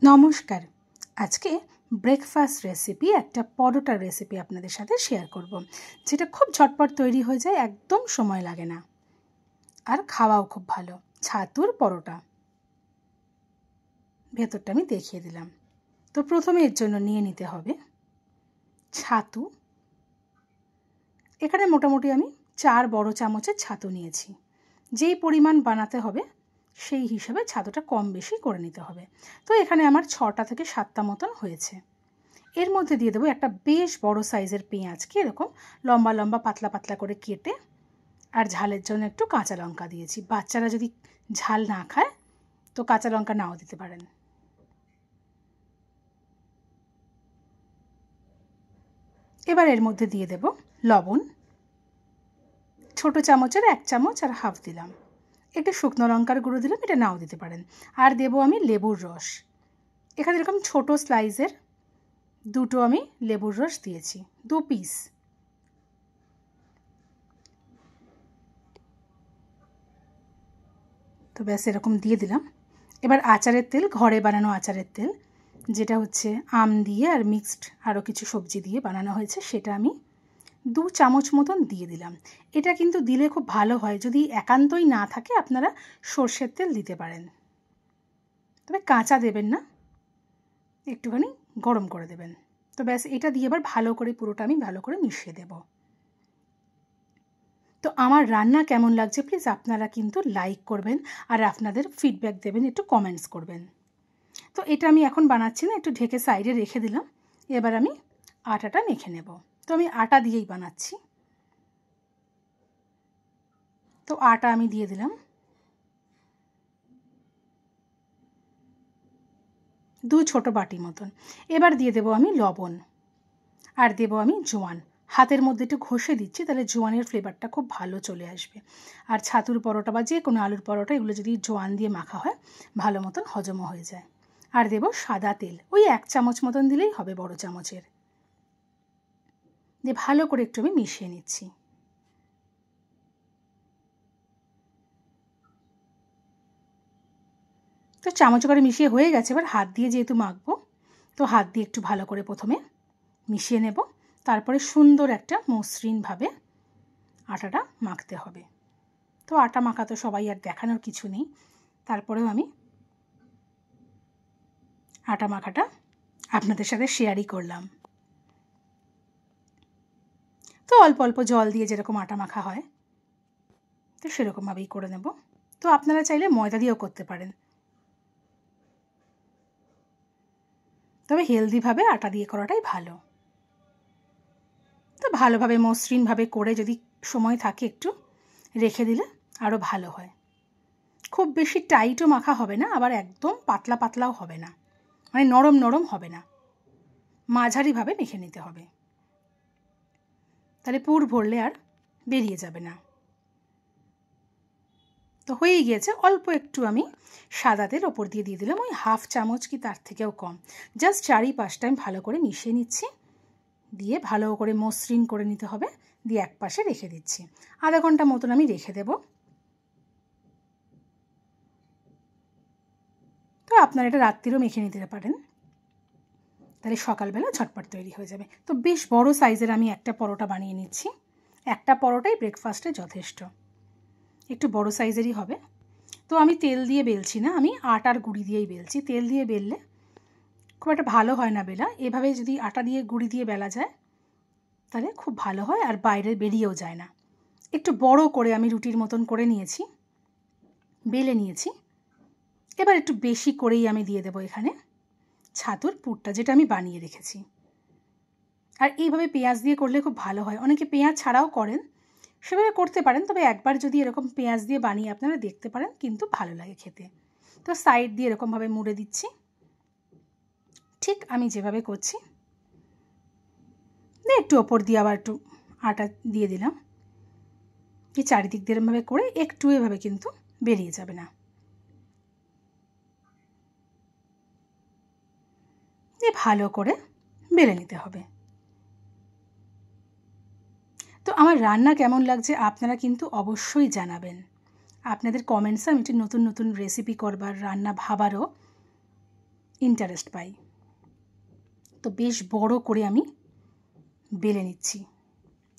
নমস্কার। আজকে breakfast recipe একটা পরোটার রেসিপি আপনাদের সাথে শেয়ার করব, যেটা খুব ঝটপট তৈরি হয়ে যায়, একদম সময় লাগে না, আর খাওয়াও খুব ভালো। ছাতুর পরোটা, ভেতরটা আমি দেখিয়ে দিলাম। তো প্রথমে এর জন্য নিয়ে নিতে হবে ছাতু। এখানে মোটামুটি আমি 4 বড় চামচের ছাতু নিয়েছি। যেই পরিমাণ বানাতে হবে সেই হিসাবে ছাতুটা কম বেশি করে নিতে হবে। তো এখানে আমার 6টা থেকে 7টা মতন হয়েছে। এর মধ্যে দিয়ে দেবো একটা বেশ বড় সাইজের পেঁয়াজকে এরকম লম্বা লম্বা পাতলা পাতলা করে কেটে, আর ঝালের জন্য একটু কাঁচা লঙ্কা দিয়েছি। বাচ্চারা যদি ঝাল না খায় তো কাঁচা লঙ্কা নাও দিতে পারেন। এবার এর মধ্যে দিয়ে দেব লবণ, ছোট চামচের 1 চামচ আর হাফ দিলাম। একটু শুকনো লঙ্কার গুঁড়ো দিলাম, এটা নাও দিতে পারেন। আর দেবো আমি লেবুর রস। এখানে এরকম ছোট স্লাইসের 2টো আমি লেবুর রস দিয়েছি, 2 পিস। তো ব্যাস এরকম দিয়ে দিলাম। এবার আচারের তেল, ঘরে বানানো আচারের তেল, যেটা হচ্ছে আম দিয়ে আর মিক্সড আরও কিছু সবজি দিয়ে বানানো হয়েছে, সেটা আমি 2 চামচ মতন দিয়ে দিলাম। এটা কিন্তু দিলে খুব ভালো হয়। যদি একান্তই না থাকে আপনারা সর্ষের তেল দিতে পারেন, তবে কাঁচা দেবেন না, একটুখানি গরম করে দেবেন। তো ব্যাস এটা দিয়ে এবার ভালো করে পুরোটা আমি ভালো করে মিশিয়ে দেব। তো আমার রান্না কেমন লাগছে প্লিজ আপনারা কিন্তু লাইক করবেন আর আপনাদের ফিডব্যাক দেবেন, একটু কমেন্টস করবেন। তো এটা আমি এখন বানাচ্ছি না, একটু ঢেকে সাইডে রেখে দিলাম। এবার আমি আটাটা মেখে নেব। তো আমি আটা দিয়েই বানাচ্ছি। তো আটা আমি দিয়ে দিলাম 2 ছোট বাটি মতন। এবার দিয়ে দেবো আমি লবণ, আর দেবো আমি জোয়ান। হাতের মধ্যে একটু ঘষে দিচ্ছি, তাহলে জোয়ানের ফ্লেভারটা খুব ভালো চলে আসবে। আর ছাতুর পরোটা বা যে কোনো আলুর পরোটা, এগুলো যদি জোয়ান দিয়ে মাখা হয় ভালো মতন হজমও হয়ে যায়। আর দেবো সাদা তেল, ওই 1 চামচ মতন দিলেই হবে, বড় চামচের। দিয়ে ভালো করে একটু আমি মিশিয়ে নিচ্ছি। তো চামচ করে মিশিয়ে হয়ে গেছে। এবার হাত দিয়ে যেহেতু মাখবো, তো হাত দিয়ে একটু ভালো করে প্রথমে মিশিয়ে নেব, তারপরে সুন্দর একটা মসৃণভাবে আটাটা মাখতে হবে। তো আটা মাখা তো সবাই, আর দেখানোর কিছু নেই। তারপরেও আমি আটা মাখাটা আপনাদের সাথে শেয়ারই করলাম। তো অল্প অল্প জল দিয়ে যেরকম আটা মাখা হয়, তো সেরকমভাবেই করে নেব। তো আপনারা চাইলে ময়দা দিয়েও করতে পারেন, তবে হেলদিভাবে আটা দিয়ে করাটাই ভালো। তো ভালোভাবে মসৃণভাবে করে যদি সময় থাকে একটু রেখে দিলে আরও ভালো হয়। খুব বেশি টাইটও মাখা হবে না, আবার একদম পাতলা পাতলাও হবে না, মানে নরম নরম হবে না, মাঝারিভাবে মেখে নিতে হবে, তাহলে পুর ভরলে আর বেরিয়ে যাবে না। তো হয়েই গিয়েছে। অল্প একটু আমি সাদা তেল ওপর দিয়ে দিলাম, ওই 1/2 চামচ কি তার থেকেও কম। জাস্ট 4-5টা আমি ভালো করে মিশিয়ে নিচ্ছি, দিয়ে ভালো করে মসৃণ করে নিতে হবে। দিয়ে এক পাশে রেখে দিচ্ছি, আধা ঘন্টা মতন আমি রেখে দেব। তো আপনারা এটা রাত্রিরও মেখে নিতে পারেন, তাহলে সকালবেলা ঝটপট তৈরি হয়ে যাবে। তো বেশ বড় সাইজের আমি একটা পরোটা বানিয়ে নিচ্ছি। একটা পরোটাই ব্রেকফাস্টে যথেষ্ট, একটু বড় সাইজেরই হবে। তো আমি তেল দিয়ে বেলছি না, আমি আটার গুঁড়ি দিয়েই বেলছি। তেল দিয়ে বেললে খুব একটা ভালো হয় না বেলা। এভাবে যদি আটা দিয়ে গুঁড়ি দিয়ে বেলা যায় তাহলে খুব ভালো হয়, আর বাইরে বেরিয়েও যায় না। একটু বড় করে আমি রুটির মতন করে নিয়েছি, বেলে নিয়েছি। এবার একটু বেশি করেই আমি দিয়ে দেবো এখানে ছাতুর পুরটা, যেটা আমি বানিয়ে রেখেছি। আর এইভাবে পেঁয়াজ দিয়ে করলে খুব ভালো হয়। অনেকে পেঁয়াজ ছাড়াও করেন, সেভাবে করতে পারেন, তবে একবার যদি এরকম পেঁয়াজ দিয়ে বানিয়ে আপনারা দেখতে পারেন, কিন্তু ভালো লাগে খেতে। তো সাইড দিয়ে এরকমভাবে মুড়ে দিচ্ছি, ঠিক আমি যেভাবে করছি। একটু ওপর দিয়ে আবার একটু আটা দিয়ে দিলাম, এই চারিদিক দিয়ে এরকমভাবে করে একটু এভাবে কিন্তু বেরিয়ে যাবে না। দিয়ে ভালো করে বেলে নিতে হবে। তো আমার রান্না কেমন লাগছে আপনারা কিন্তু অবশ্যই জানাবেন। আপনাদের কমেন্টসে আমি একটু নতুন নতুন রেসিপি করবার, রান্না ভাবারও ইন্টারেস্ট পাই। তো বেশ বড় করে আমি বেলে নিচ্ছি,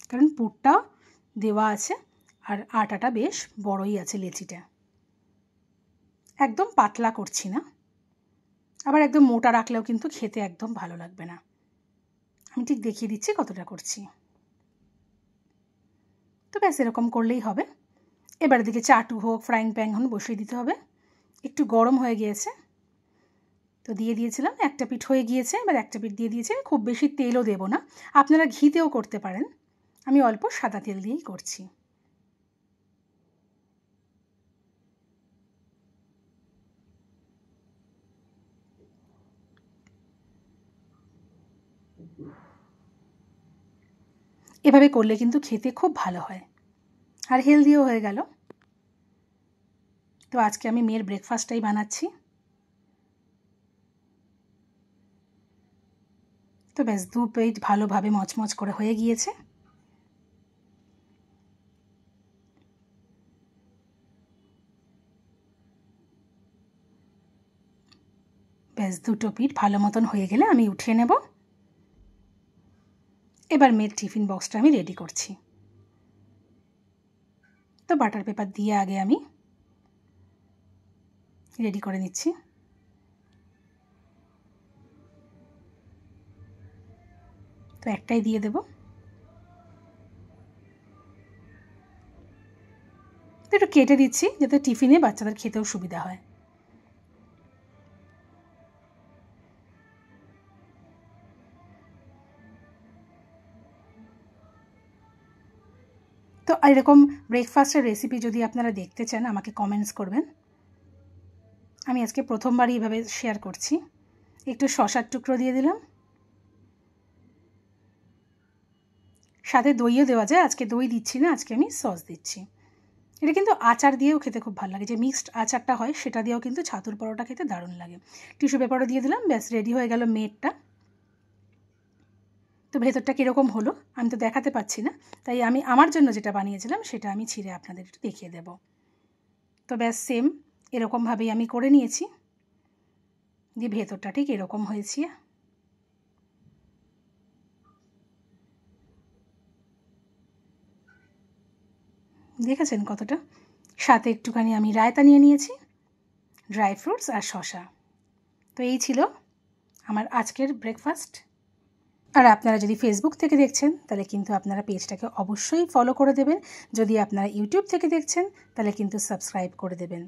কারণ পুরটা দেওয়া আছে আর আটাটা বেশ বড়ই আছে লেচিটা। একদম পাতলা করছি না, আবার একদম মোটা রাখলেও কিন্তু খেতে একদম ভালো লাগবে না। আমি ঠিক দেখিয়ে দিচ্ছি কতটা করছি। তো ব্যাস এরকম করলেই হবে। এবার দিকে চাটু হোক, ফ্রাইং প্যান হোক বসিয়ে দিতে হবে। একটু গরম হয়ে গিয়েছে, তো দিয়ে দিয়েছিলাম। একটা পিঠ হয়ে গিয়েছে, এবার একটা পিঠ দিয়ে দিয়েছি। খুব বেশি তেলও দেব না, আপনারা ঘিতেও করতে পারেন, আমি অল্প সাদা তেল দিয়েই করছি। এভাবে করলে কিন্তু খেতে খুব ভালো হয় আর হেলদিও হয়ে গেল। তো আজকে আমি মেয়ের ব্রেকফাস্টটাই বানাচ্ছি। তো ব্যাস 2 প্লেট ভালোভাবে মচমচ করে হয়ে গিয়েছে। ব্যাস 2টো পিঠ ভালো মতন হয়ে গেলে আমি উঠিয়ে নেব। এবার মেয়ের টিফিন বক্সটা আমি রেডি করছি। তো বাটার পেপার দিয়ে আগে আমি রেডি করে নিচ্ছি। তো একটাই দিয়ে দেব। তো একটু কেটে দিচ্ছি যাতে টিফিনে বাচ্চাদের খেতেও সুবিধা হয়। তো এরকম ব্রেকফাস্টের রেসিপি যদি আপনারা দেখতে চান আমাকে কমেন্টস করবেন। আমি আজকে প্রথমবারই এভাবে শেয়ার করছি। একটু শসার টুকরো দিয়ে দিলাম, সাথে দইও দেওয়া যায়। আজকে দই দিচ্ছি না, আজকে আমি সস দিচ্ছি। এটা কিন্তু আচার দিয়েও খেতে খুব ভালো লাগে, যে মিক্সড আচারটা হয় সেটা দিয়েও কিন্তু ছাতুর পরোটা খেতে দারুণ লাগে। টিস্যু পেপারও দিয়ে দিলাম। ব্যাস রেডি হয়ে গেল মেয়েরটা। তো ভেতরটা কীরকম হলো আমি তো দেখাতে পাচ্ছি না, তাই আমি আমার জন্য যেটা বানিয়েছিলাম সেটা আমি ছিঁড়ে আপনাদের একটু দেখিয়ে দেব। তো ব্যাস সেম এরকমভাবেই আমি করে নিয়েছি, যে ভেতরটা ঠিক এরকম হয়েছে। দেখেছেন কতটা? সাথে একটুখানি আমি রায়তা নিয়ে নিয়েছি, ড্রাই ফ্রুটস আর শসা। তো এই ছিল আমার আজকের ব্রেকফাস্ট। আর আপনারা যদি ফেসবুক থেকে দেখছেন তাহলে কিন্তু আপনারা পেজটাকে অবশ্যই ফলো করে দেবেন। যদি আপনারা ইউটিউব থেকে দেখছেন তাহলে কিন্তু সাবস্ক্রাইব করে দেবেন।